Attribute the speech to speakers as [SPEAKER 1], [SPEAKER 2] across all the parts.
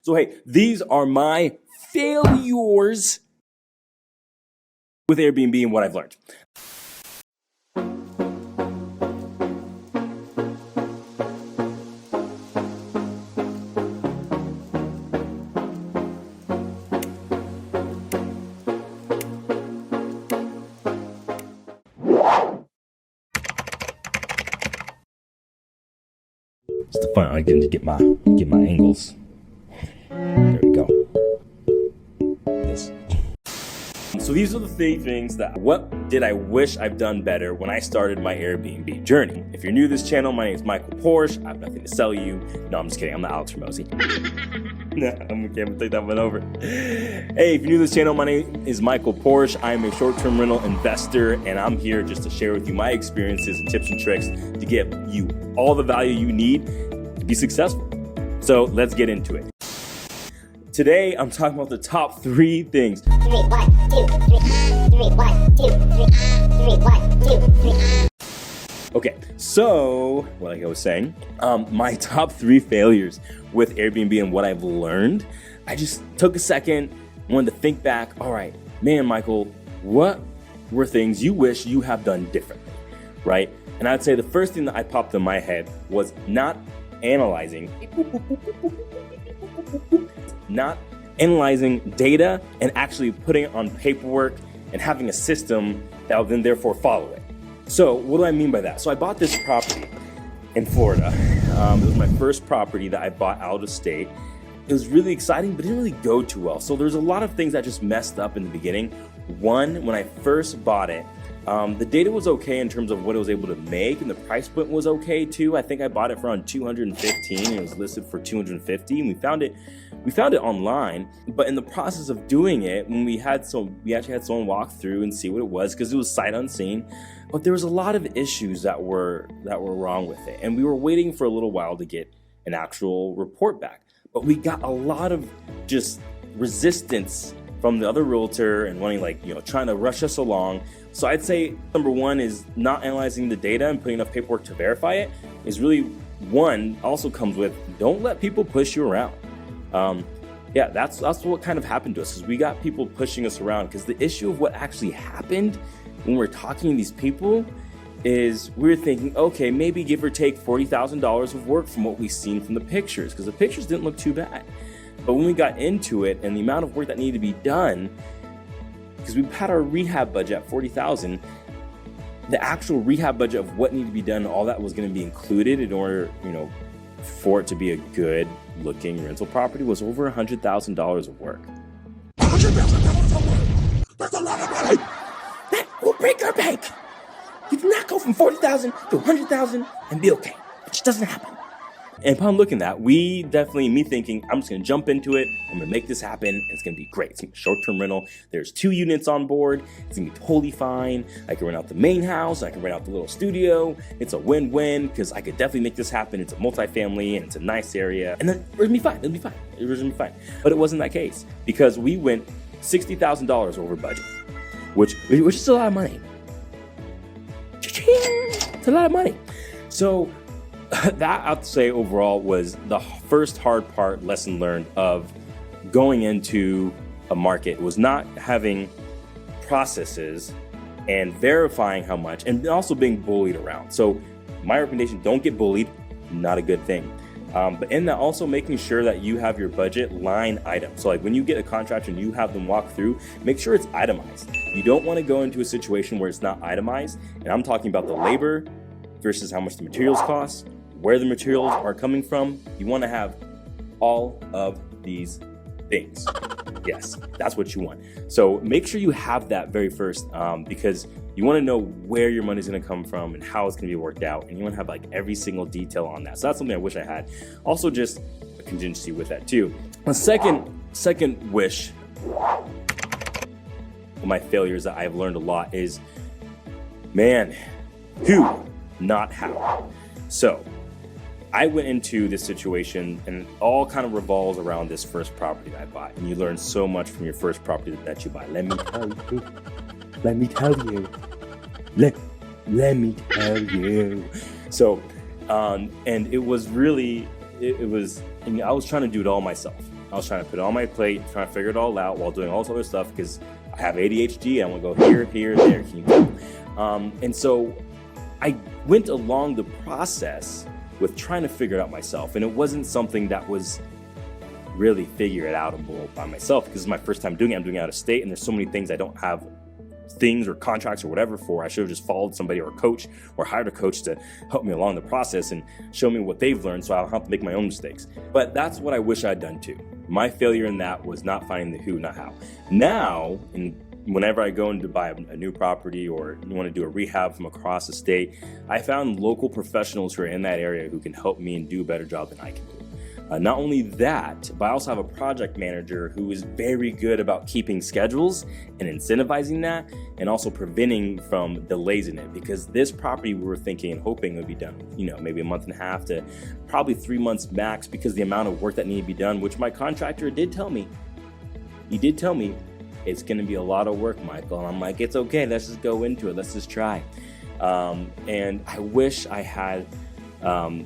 [SPEAKER 1] So hey, these are my failures with Airbnb and what I've learned. It's the fun. I get to get my angles. There we go. This. So these are the three things what did I wish I've done better when I started my Airbnb journey. If you're new to this channel, my name is Michael Porche. I have nothing to sell you. No, I'm just kidding. I'm not Alex Ramosi. No, I'm gonna take that one over. Hey, if you're new to this channel, my name is Michael Porche. I'm a short-term rental investor, and I'm here just to share with you my experiences and tips and tricks to get you all the value you need to be successful. So let's get into it. Today, I'm talking about the top 3 things. 3, 1, 2, 3, 3, 1, 2, 3, 3, 1, 2, 3. Okay, so, like I was saying, my top 3 failures with Airbnb and what I've learned. I just took a second, wanted to think back. All right, man, Michael, what were things you wish you have done differently, right? And I'd say the first thing that I popped in my head was not analyzing data and actually putting it on paperwork and having a system that will then therefore follow it. So what do I mean by that? So I bought this property in Florida. It was my first property that I bought out of state. It was really exciting, but it didn't really go too well. So there's a lot of things that just messed up in the beginning. One, when I first bought it, the data was okay in terms of what it was able to make, and the price point was okay too. I think I bought it for around $215, and it was listed for $250, and we found it online. But in the process of doing it, when we actually had someone walk through and see what it was, because it was sight unseen. But there was a lot of issues that were wrong with it, and we were waiting for a little while to get an actual report back. But we got a lot of just resistance from the other realtor and wanting, trying to rush us along. So I'd say number 1 is not analyzing the data and putting enough paperwork to verify it is really one. Also comes with, don't let people push you around. That's what kind of happened to us, is we got people pushing us around, because the issue of what actually happened when we're talking to these people is we're thinking, okay, maybe give or take $40,000 of work from what we've seen from the pictures, because the pictures didn't look too bad. But when we got into it and the amount of work that needed to be done, because we had our rehab budget at $40,000, the actual rehab budget of what needed to be done, all that was going to be included in order, for it to be a good looking rental property, was over $100,000 of work. $100,000 of work. That's a lot of money. That will break our bank. You do not go from $40,000 to $100,000 and be okay. It just doesn't happen. And upon looking at that, me thinking, I'm just going to jump into it. I'm going to make this happen. And it's going to be great. It's going to be short-term rental. There's 2 units on board. It's going to be totally fine. I can rent out the main house. I can rent out the little studio. It's a win-win, because I could definitely make this happen. It's a multifamily and it's a nice area. And then it was going to be fine. It'll be fine. It was going to be fine. But it wasn't that case, because we went $60,000 over budget, which is a lot of money. It's a lot of money. So that, I'd say, overall was the first hard part, lesson learned of going into a market, was not having processes and verifying how much, and also being bullied around. So my recommendation, don't get bullied, not a good thing. But in that, also making sure that you have your budget line item. So when you get a contractor and you have them walk through, make sure it's itemized. You don't want to go into a situation where it's not itemized. And I'm talking about the labor versus how much the materials cost, where the materials are coming from. You want to have all of these things. Yes, that's what you want. So make sure you have that very first, because you want to know where your money is going to come from and how it's going to be worked out. And you want to have every single detail on that. So that's something I wish I had. Also, just a contingency with that too. A second wish, my failures that I've learned a lot is, man, who, not how. So I went into this situation, and it all kind of revolves around this first property that I bought. And you learn so much from your first property that you buy. Let me tell you. Let me tell you. Let me tell you. So, and it was really, I was trying to do it all myself. I was trying to put it on my plate, trying to figure it all out while doing all this other stuff because I have ADHD. I want to go here, here, there. Can you tell? And so I went along the process with trying to figure it out myself. And it wasn't something that was really figure it out by myself because it's my first time doing it. I'm doing it out of state, and there's so many things I don't have things or contracts or whatever for. I should have just followed somebody or a coach or hired a coach to help me along the process and show me what they've learned so I don't have to make my own mistakes. But that's what I wish I'd done too. My failure in that was not finding the who, not how. Now, whenever I go in to buy a new property or want to do a rehab from across the state, I found local professionals who are in that area who can help me and do a better job than I can do. Not only that, but I also have a project manager who is very good about keeping schedules and incentivizing that and also preventing from delays in it, because this property we were thinking and hoping would be done, maybe a month and a half to probably 3 months max because the amount of work that needed to be done, which my contractor did tell me. He did tell me it's going to be a lot of work, Michael. And I'm like, it's okay. Let's just go into it. Let's just try. And I wish I had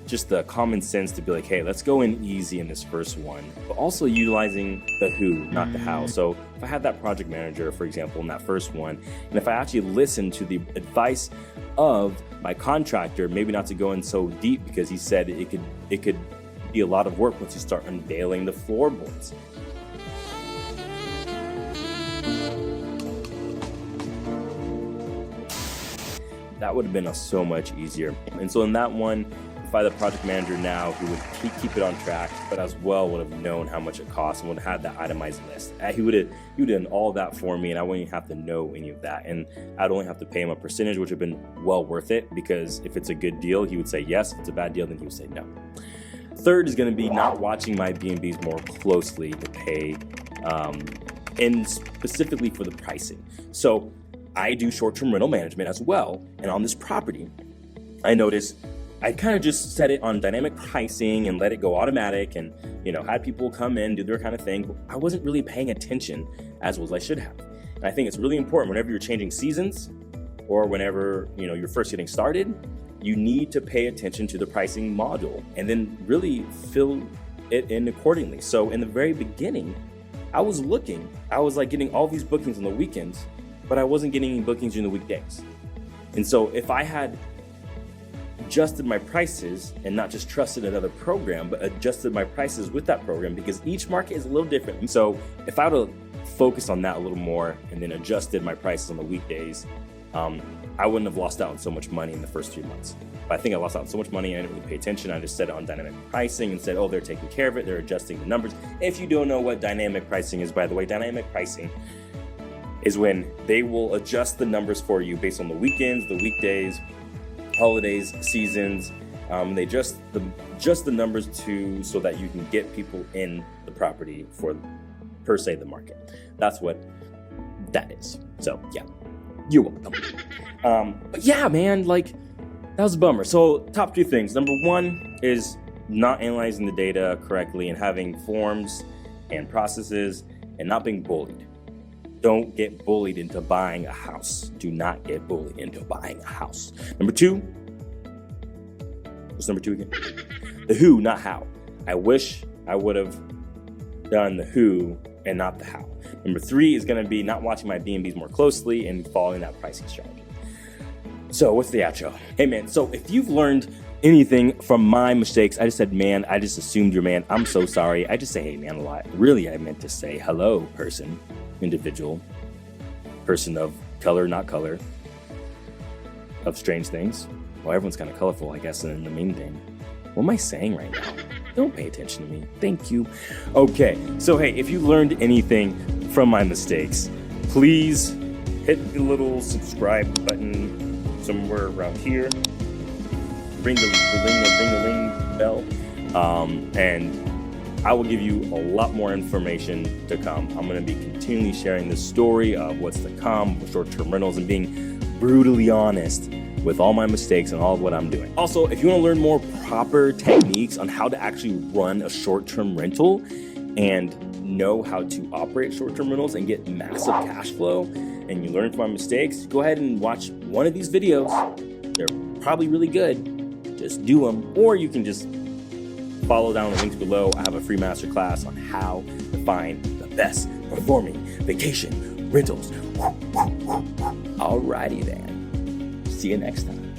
[SPEAKER 1] just the common sense to be like, hey, let's go in easy in this first one, but also utilizing the who, not the how. So if I had that project manager, for example, in that first one, and if I actually listened to the advice of my contractor, maybe not to go in so deep because he said it could be a lot of work once you start unveiling the floorboards. That would have been so much easier. And so in that one, if I had a project manager now who would keep it on track, but as well would have known how much it costs and would have had that itemized list. He would have done all that for me, and I wouldn't even have to know any of that. And I'd only have to pay him a percentage, which would have been well worth it, because if it's a good deal, he would say yes. If it's a bad deal, then he would say no. Third is going to be not watching my B&Bs more closely to pay, and specifically for the pricing. So I do short-term rental management as well, and on this property, I noticed I kind of just set it on dynamic pricing and let it go automatic, and had people come in, do their kind of thing. I wasn't really paying attention as well as I should have. And I think it's really important whenever you're changing seasons or whenever you're first getting started, you need to pay attention to the pricing module and then really fill it in accordingly. So in the very beginning, I was getting all these bookings on the weekends, but I wasn't getting any bookings during the weekdays. And so if I had adjusted my prices and not just trusted another program, but adjusted my prices with that program, because each market is a little different. And so if I would have focused on that a little more and then adjusted my prices on the weekdays, I wouldn't have lost out on so much money in the first 3 months. But I think I lost out on so much money and I didn't really pay attention. I just set it on dynamic pricing and said, oh, they're taking care of it. They're adjusting the numbers. If you don't know what dynamic pricing is, by the way, dynamic pricing is when they will adjust the numbers for you based on the weekends, the weekdays, holidays, seasons. They adjust the numbers so that you can get people in the property for, per se, the market. That's what that is. So yeah, you're welcome. But yeah, man, that was a bummer. So top 2 things. Number 1 is not analyzing the data correctly and having forms and processes and not being bullied. Don't get bullied into buying a house. Do not get bullied into buying a house. Number 2, what's number 2 again? The who, not how. I wish I would have done the who and not the how. Number 3 is going to be not watching my B&Bs more closely and following that pricing strategy. So what's the outro? Hey man, so if you've learned anything from my mistakes, I just said, man, I just assumed you're man. I'm so sorry. I just say, hey man, a lot. Really, I meant to say hello, person. Individual, person of color, not color, of strange things. Well, everyone's kind of colorful, I guess, in the main thing. What am I saying right now? Don't pay attention to me. Thank you. Okay, so hey, if you learned anything from my mistakes, please hit the little subscribe button somewhere around here. Ring the bell, and I will give you a lot more information to come. I'm going to be continually sharing the story of what's to come with short-term rentals and being brutally honest with all my mistakes and all of what I'm doing. Also, if you want to learn more proper techniques on how to actually run a short-term rental and know how to operate short-term rentals and get massive cash flow, and you learn from my mistakes, go ahead and watch one of these videos. They're probably really good. Just do them, or you can just follow down the links below. I have a free masterclass on how to find the best performing vacation rentals. Alrighty then. See you next time.